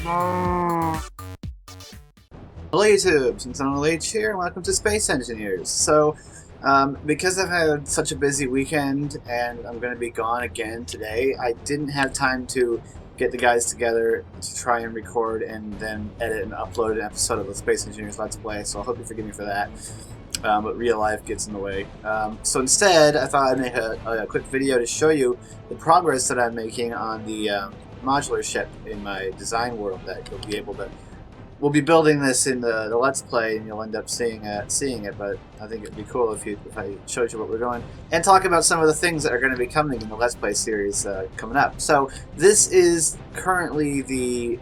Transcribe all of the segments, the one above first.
Hello YouTube, SentinalhMC here, and welcome to Space Engineers. So, because I've had such a busy weekend and I'm going to be gone again today, I didn't have time to get the guys together to try and record and then edit and upload an episode of the Space Engineers Let's Play, so I hope you forgive me for that. But real life gets in the way. So instead, I thought I'd make a quick video to show you the progress that I'm making on the modular ship in my design world that you'll be able to. We'll be building this in the Let's Play, and you'll end up seeing it. But I think it'd be cool if I showed you what we're doing and talk about some of the things that are going to be coming in the Let's Play series coming up. So this is currently the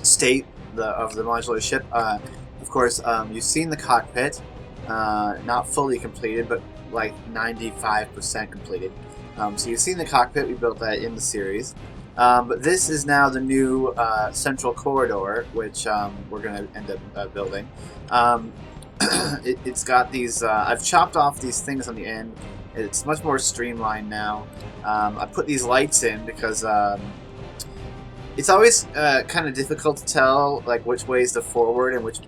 state of the modular ship. Of course, you've seen the cockpit, not fully completed, but like 95% completed. So you've seen the cockpit. We built that in the series. But this is now the new central corridor, which we're going to end up building. It's got these, I've chopped off these things on the end. It's much more streamlined now. I put these lights in because it's always kind of difficult to tell like which way is the forward and which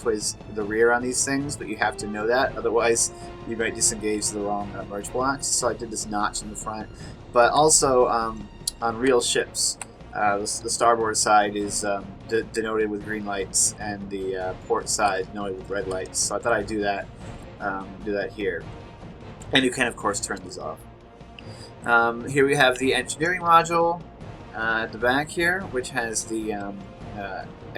way is the rear on these things, but you have to know that, otherwise you might disengage the wrong merge blocks. So I did this notch in the front, but also on real ships, the starboard side is denoted with green lights, and the port side denoted with red lights. So I thought I'd do that here. And you can, of course, turn these off. Here we have the engineering module at the back here, which has the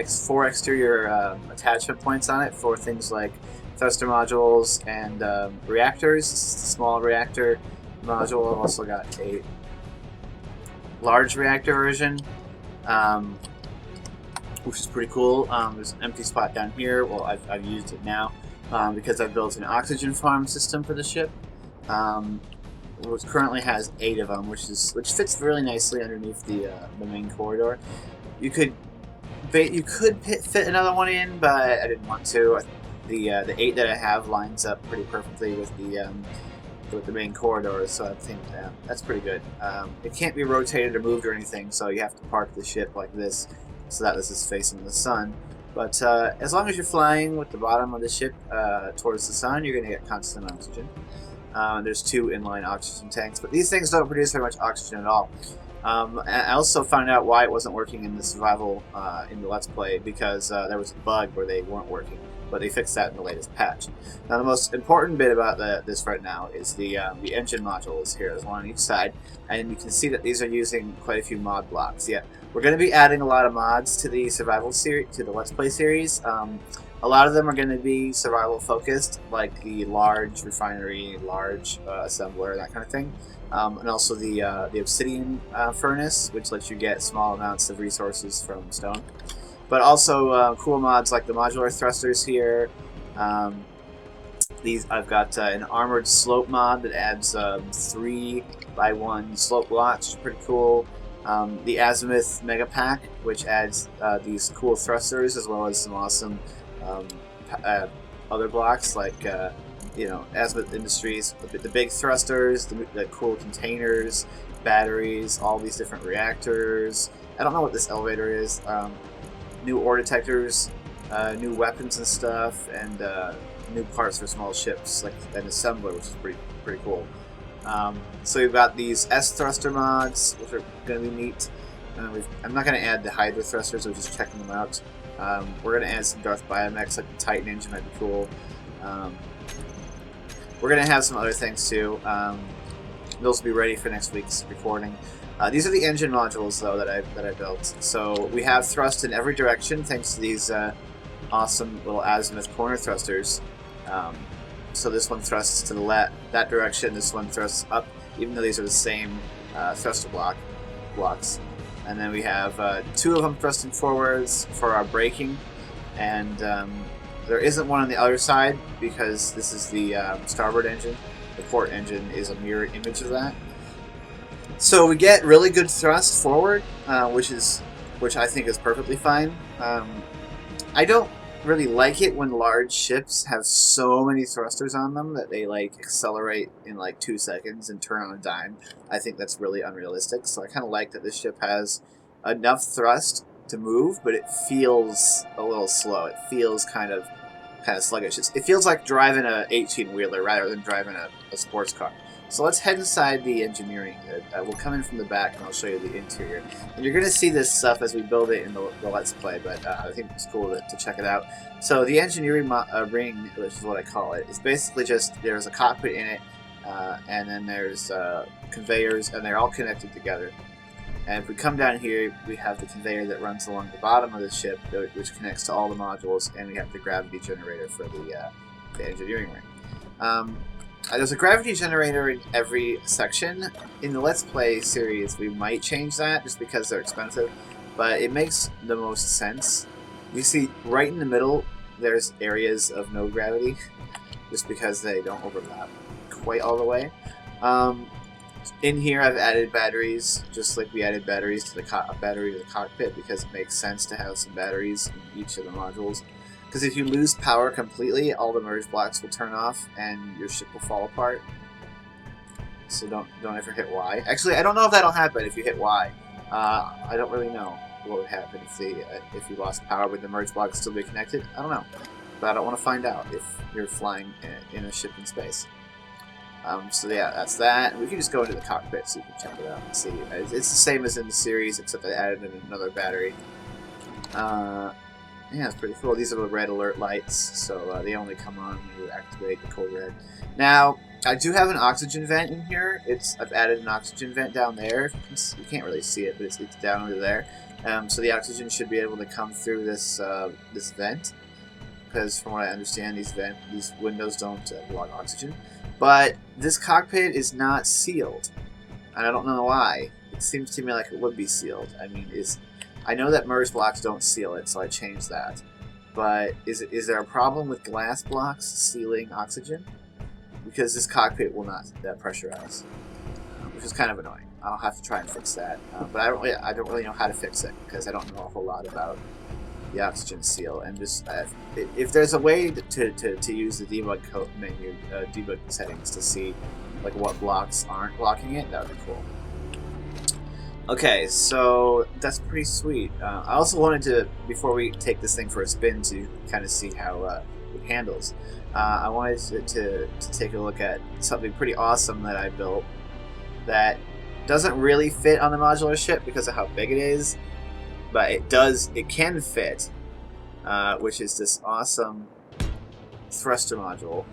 4 exterior attachment points on it for things like thruster modules and reactors. This is the small reactor module. I've also got a large reactor version, which is pretty cool. There's an empty spot down here. Well, I've used it now because I've built an oxygen farm system for the ship, which currently has 8 of them, which fits really nicely underneath the main corridor. You could fit another one in, but I didn't want to. The 8 that I have lines up pretty perfectly with the main corridor, so I think that's pretty good. It can't be rotated or moved or anything, so you have to park the ship like this so that this is facing the sun. But as long as you're flying with the bottom of the ship towards the sun, you're going to get constant oxygen. There's 2 inline oxygen tanks, but these things don't produce very much oxygen at all. I also found out why it wasn't working in the survival in the Let's Play, because there was a bug where they weren't working. But they fixed that in the latest patch. Now the most important bit about this right now is the engine modules here. There's one on each side, and you can see that these are using quite a few mod blocks. Yeah, we're going to be adding a lot of mods to the survival series, to the Let's Play series. A lot of them are going to be survival focused, like the large refinery, large assembler, that kind of thing, and also the obsidian furnace, which lets you get small amounts of resources from stone. But also cool mods like the modular thrusters here. I've got an armored slope mod that adds 3x1 slope blocks, which is pretty cool. The azimuth mega pack, which adds these cool thrusters as well as some awesome other blocks like Azimuth Industries, the big thrusters, the cool containers, batteries, all these different reactors. I don't know what this elevator is. New ore detectors, new weapons and stuff, and new parts for small ships, like an assembler, which is pretty cool. So we've got these S thruster mods, which are going to be neat. I'm not going to add the Hydra thrusters, we're just checking them out. We're going to add some Darth Biomex, like the Titan engine might be cool. We're going to have some other things too. Those will be ready for next week's recording. These are the engine modules, though, that I built. So we have thrust in every direction thanks to these awesome little azimuth corner thrusters. So this one thrusts to that direction. This one thrusts up, even though these are the same thruster blocks. And then we have 2 of them thrusting forwards for our braking, and there isn't one on the other side because this is the starboard engine. The port engine is a mirror image of that. So we get really good thrust forward, which I think is perfectly fine. I don't really like it when large ships have so many thrusters on them that they like accelerate in like 2 seconds and turn on a dime. I think that's really unrealistic. So I kind of like that this ship has enough thrust to move, but it feels a little slow. It feels kind of sluggish. It feels like driving a 18-wheeler rather than driving a sports car. So let's head inside the engineering. We'll come in from the back and I'll show you the interior. And you're going to see this stuff as we build it in the Let's Play, but I think it's cool to check it out. So the engineering ring, which is what I call it, is basically just there's a cockpit in it, and then there's conveyors, and they're all connected together. And if we come down here, we have the conveyor that runs along the bottom of the ship, which connects to all the modules, and we have the gravity generator for the engineering ring. There's a gravity generator in every section. In the Let's Play series, we might change that just because they're expensive, but it makes the most sense. You see, right in the middle, there's areas of no gravity, just because they don't overlap quite all the way. In here, I've added batteries, just like we added batteries to the cockpit, because it makes sense to have some batteries in each of the modules. Because if you lose power completely, all the merge blocks will turn off and your ship will fall apart. So don't ever hit Y. Actually, I don't know if that'll happen if you hit Y. I don't really know what would happen if you lost power. Would the merge blocks still be connected? I don't know, but I don't want to find out if you're flying in a ship in space. So yeah, that's that. We can just go into the cockpit so you can check it out and see. It's the same as in the series, except I added in another battery. Yeah, it's pretty cool. These are the red alert lights, so they only come on when you activate the code red. Now, I do have an oxygen vent in here. I've added an oxygen vent down there. You can't really see it, but it's down under there. So the oxygen should be able to come through this vent, because from what I understand, these windows don't block oxygen. But this cockpit is not sealed, and I don't know why. It seems to me like it would be sealed. I mean, I know that merge blocks don't seal it, so I changed that. But is there a problem with glass blocks sealing oxygen? Because this cockpit will not pressurize, which is kind of annoying. I'll have to try and fix that. But I don't really know how to fix it, because I don't know a whole lot about the oxygen seal. And just if there's a way to use the debug code menu, debug settings to see like what blocks aren't blocking it, that would be cool. Okay, so that's pretty sweet. I also wanted to, before we take this thing for a spin, to kind of see how it handles. I wanted to take a look at something pretty awesome that I built that doesn't really fit on the modular ship because of how big it is, but it can fit, which is this awesome thruster module,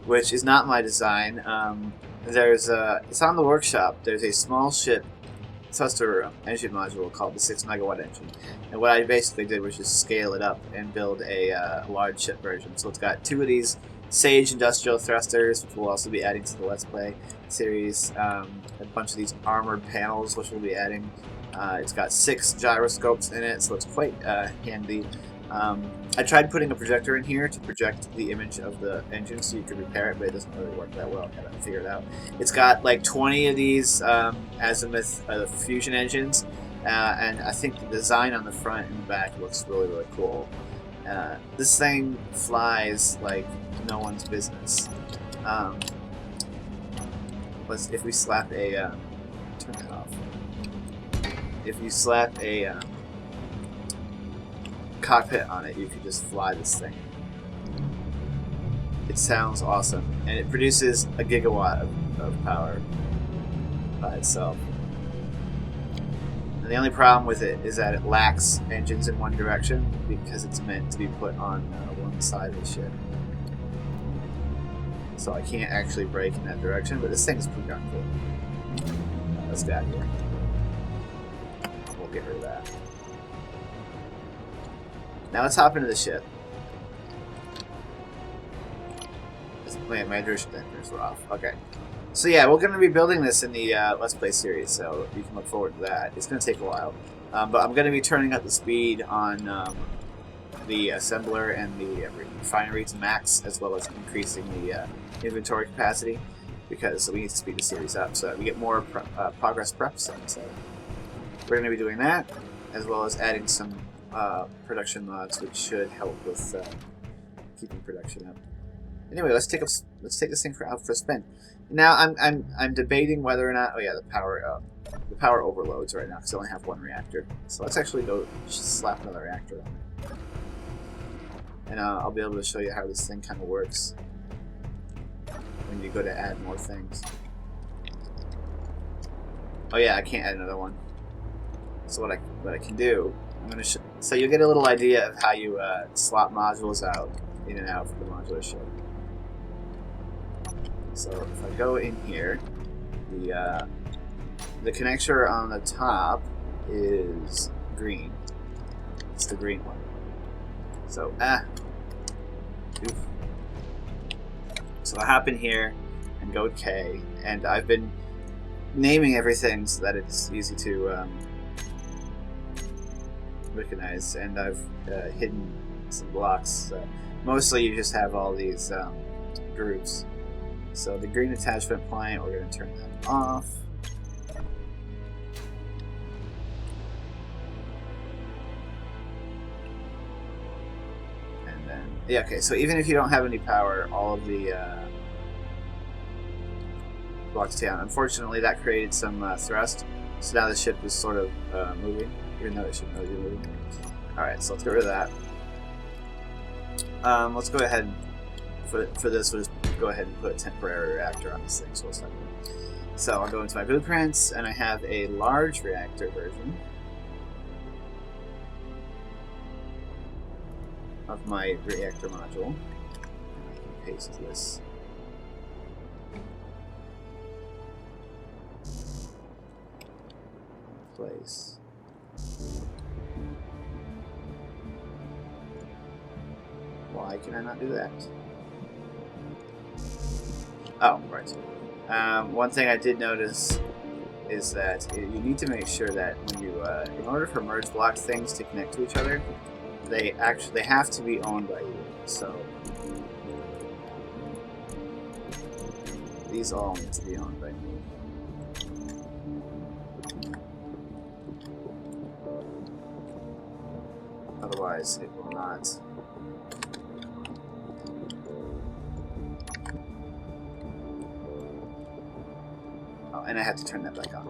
which is not my design. It's on the workshop. There's a small ship thruster engine module called the 6 megawatt engine, and what I basically did was just scale it up and build a large ship version. So it's got 2 of these Sage industrial thrusters, which we'll also be adding to the Let's Play series, a bunch of these armored panels, which we'll be adding. It's got 6 gyroscopes in it, so it's quite handy. I tried putting a projector in here to project the image of the engine so you could repair it, but it doesn't really work that well. I gotta figure it out. It's got like 20 of these azimuth fusion engines, and I think the design on the front and the back looks really, really cool. This thing flies like no one's business. If we slap a turn that off. If you slap a cockpit on it, you can just fly this thing. It sounds awesome, and it produces a gigawatt of power by itself. And the only problem with it is that it lacks engines in one direction because it's meant to be put on one side of the ship. So I can't actually brake in that direction, but this thing is pretty darn cool. Let's get out of here. We'll get rid of that. Now let's hop into the ship. Wait, my enders were off. Okay. So yeah, we're going to be building this in the Let's Play series, so you can look forward to that. It's going to take a while. But I'm going to be turning up the speed on the assembler and the refinery to max, as well as increasing the inventory capacity, because we need to speed the series up so that we get more progress preps. So we're going to be doing that, as well as adding some production mods, which should help with keeping production up. Anyway, let's take this thing out for a spin. Now I'm debating whether or not. Oh yeah, the power overloads right now because I only have one reactor. So let's actually go just slap another reactor on it, and I'll be able to show you how this thing kind of works when you go to add more things. Oh yeah, I can't add another one. So what I can do, I'm gonna so you'll get a little idea of how you swap modules out in and out for the modular ship. So if I go in here, the connector on the top is green. It's the green one. So oof. So I hop in here and go K, and I've been naming everything so that it's easy to recognize, and I've hidden some blocks. Mostly you just have all these groups. So the green attachment point, we're going to turn that off. And then, yeah, okay, so even if you don't have any power, all of the blocks down. Unfortunately, that created some thrust, so now the ship is sort of moving, even though it shouldn't really be moving. Alright, so let's get rid of that. Let's go ahead and for this, we'll just go ahead and put a temporary reactor on this thing, so we'll start. So I'll go into my blueprints, and I have a large reactor version of my reactor module. And I can paste this. In place. Why can I not do that? Oh, right. One thing I did notice is that you need to make sure that when you, in order for merge block things to connect to each other, they have to be owned by you. So these all need to be owned by me. Otherwise, it will not. And I have to turn that back on.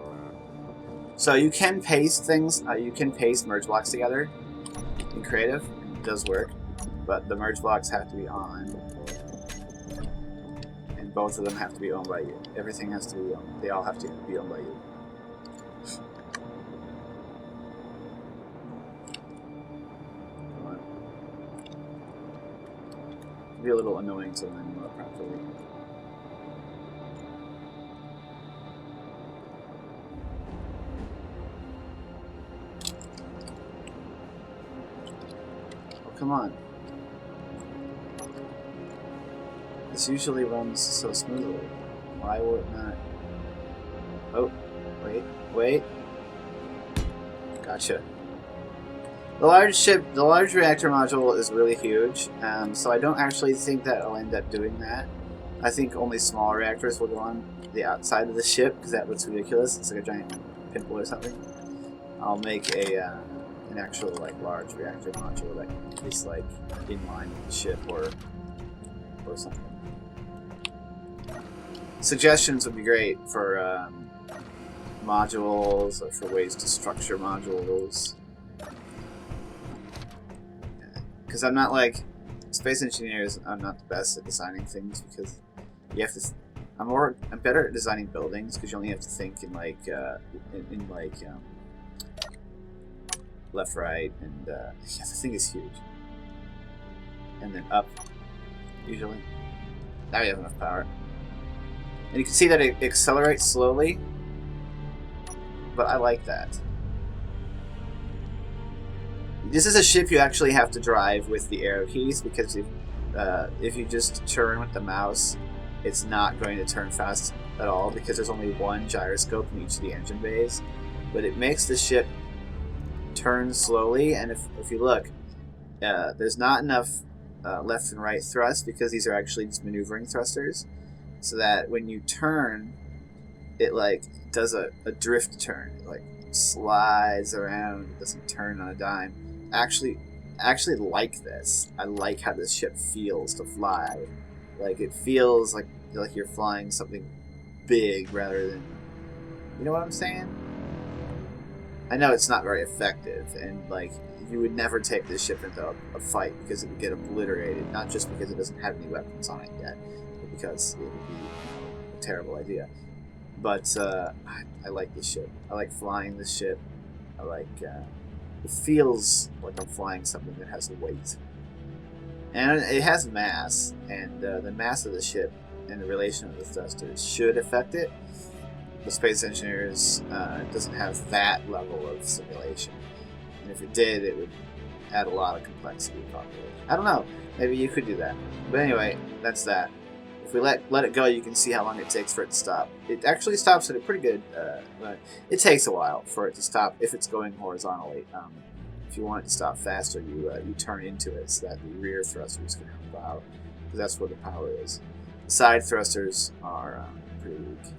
So you can paste things, you can paste merge blocks together in creative. It does work, but the merge blocks have to be on, and both of them have to be owned by you. Everything has to be owned. They all have to be owned by you. Come on. It'll be a little annoying to line them up properly. Come on. This usually runs so smoothly. Why will it not? Oh, wait. Gotcha. The large reactor module is really huge, so I don't actually think that I'll end up doing that. I think only small reactors will go on the outside of the ship, because that looks ridiculous. It's like a giant pimple or something. I'll make an actual large reactor module that is in line with the ship or something. Suggestions would be great for modules or for ways to structure modules. Because I'm not space engineers. I'm not the best at designing things because you have to. I'm better at designing buildings because you only have to think in left, right, and yeah, the thing is huge. And then up, usually. Now you have enough power. And you can see that it accelerates slowly, but I like that. This is a ship you actually have to drive with the arrow keys, because if you just turn with the mouse, it's not going to turn fast at all, because there's only one gyroscope in each of the engine bays. But it makes the ship turn slowly, and if you look, there's not enough left and right thrust, because these are actually just maneuvering thrusters, so that when you turn, it does a drift turn. It slides around. It doesn't turn on a dime. Actually like this. I like how this ship feels to fly. Like it feels like you're flying something big rather than, you know what I'm saying? I know it's not very effective, and like you would never take this ship into a fight because it would get obliterated. Not just because it doesn't have any weapons on it yet, but because it would be a terrible idea. But I like this ship. I like flying this ship. I like it feels like I'm flying something that has weight, and it has mass, and the mass of the ship and the relation of the thrusters should affect it. The Space Engineers doesn't have that level of simulation, and if it did, it would add a lot of complexity probably. I don't know, maybe you could do that. But anyway, that's that. If we let it go, you can see how long it takes for it to stop. It actually stops at a pretty good, but it takes a while for it to stop if it's going horizontally. If you want it to stop faster, you turn into it so that the rear thrusters can help out, because that's where the power is. The side thrusters are pretty weak.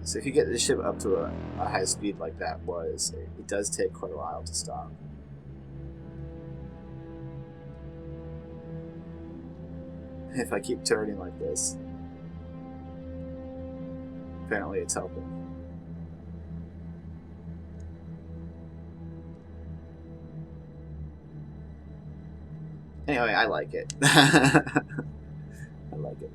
So if you get the ship up to a high speed like that it does take quite a while to stop. If I keep turning like this, apparently it's helping. Anyway, I like it. I like it.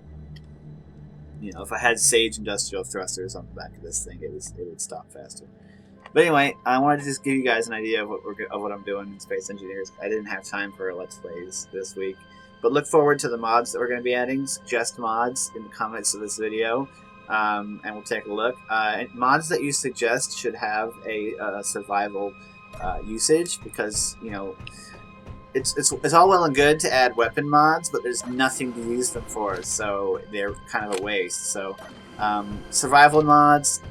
You know, if I had Sage industrial thrusters on the back of this thing, it would stop faster. But anyway, I wanted to just give you guys an idea of what I'm doing in Space Engineers. I didn't have time for Let's Plays this week, but look forward to the mods that we're going to be adding. Suggest mods in the comments of this video, and we'll take a look. Mods that you suggest should have a survival usage, because you know. It's all well and good to add weapon mods, but there's nothing to use them for, so they're kind of a waste. So survival mods,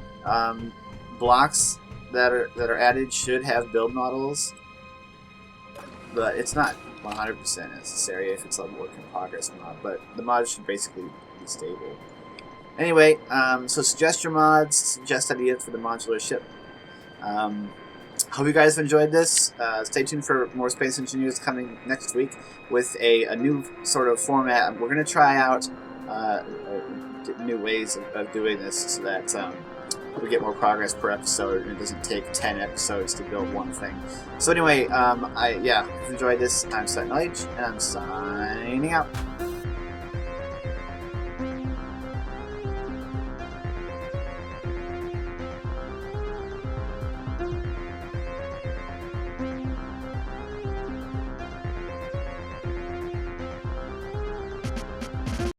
blocks that are added should have build models, but it's not 100% necessary if it's a work in progress mod. But the mods should basically be stable. Anyway, so suggest your mods, suggest ideas for the modular ship. Hope you guys have enjoyed this. Stay tuned for more Space Engineers coming next week with a new sort of format. We're going to try out new ways of doing this so that we get more progress per episode and it doesn't take 10 episodes to build one thing. So anyway, if you enjoyed this, I'm SentinalhMC, and I'm signing out.